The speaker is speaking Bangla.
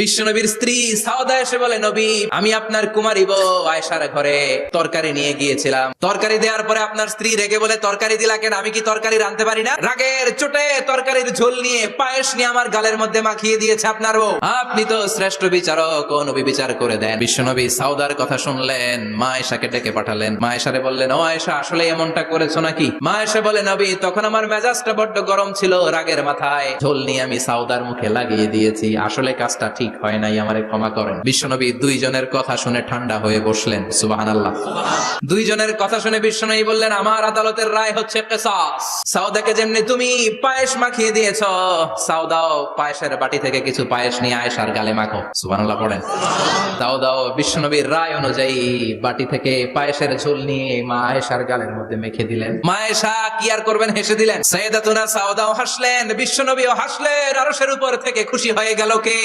বিশ্বনবীর স্ত্রী সাউদা এসে বলে, নবী, আমি আপনার কুমারী বউ আয়েশার ঘরে তরকারি নিয়ে গিয়েছিলাম। তরকারি দেওয়ার পরে আপনার স্ত্রী রেগে বলে, তরকারি দিলা কেন? আমি কি তরকারি রাঁধতে পারি না? রাগের চোটে তরকারির ঝোল নিয়ে পায়েস নিয়ে আমার গালের মধ্যে মাখিয়ে দিয়েছে আপনার বউ। আপনি তো শ্রেষ্ঠ বিচারক, ও নবী বিচার করে দেন। বিশ্বনবী সাউদার কথা শুনলেন, মা আয়েশাকে ডেকে পাঠালেন। মা আয়েশারে বললেন, ও আয়েশা, আসলে এমনটা করেছো নাকি? মা আয়েশা বলে, নবী, তখন আমার মেজাজটা বড্ড গরম ছিল, রাগের মাথায় ঝোল নিয়ে আমি সাউদার মুখে লাগিয়ে দিয়েছি। আসলে কাজটা ঠিক হয় নাই, আমারে ক্ষমা করেন। বিশ্বনবী দুইজনের কথা শুনে ঠান্ডা হয়ে বসলেন। সুবহানাল্লাহ। দুইজনের কথা শুনে বিশ্বনবী বললেন, আমার আদালতের রায় হচ্ছে কিসাস। সাউদাকে যেমনি তুমি পায়েস মাখিয়ে দিয়েছো, সাউদাও পায়েসের বাটি থেকে কিছু পায়েস নিয়ে আয়েশার গালে মাখো। সুবহানাল্লাহ পড়েন। সাউদাও বিশ্বনবীর রায় অনুযায়ী বাটি থেকে পায়েসের ঝোল নিয়ে মা আয়েশার গালের মধ্যে মেখে দিলেন। মা আয়েশা কি আর করবেন, হেসে দিলেন। সাইয়েদাতুনা সাউদাও হাসলেন, বিশ্বনবীও হাসলেন। আরশের উপর থেকে খুশি হয়ে গেল কে?